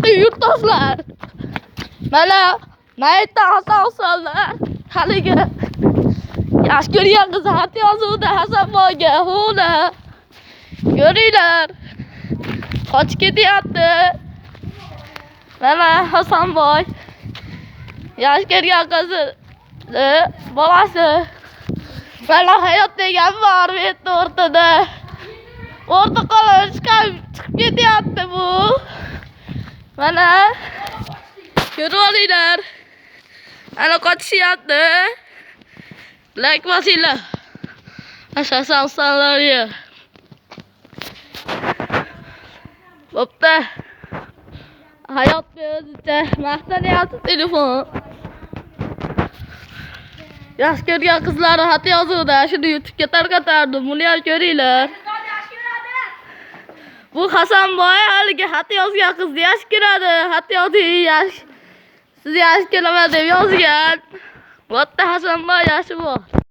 Hurmatli yurtdoshlar. Mana mayda Hasanlar. Haligi yosh ko'rgan qiz xat yozuvdi Hasanboyga. Huna. Ko'ringlar. Qochib ketyapti. Mana Hasanboy. Yosh ko'rgan qizi bolasi. Mana hayot degan bor bu o'rtada. Orada qolib chiqib ketyapti bu. Mana ko'rib olinglar. Ana qochishyapti. Like bosinglar. Hasanlarga. Bo'pti. Hayotga o'zicha maqtanyapti telefon. Yosh ko'rgan qizlari xat yozuvdi. Shuni YouTube'ga tarqatardim. Buni ham ko'ringlar. Bu Hasanboy haligi xat yozgan qizni yaxshi ko'radi. Xat yozing, siz yaxshi ko'raman deb yozgan. Bo'pti Hasanboy yaxshi bo'l.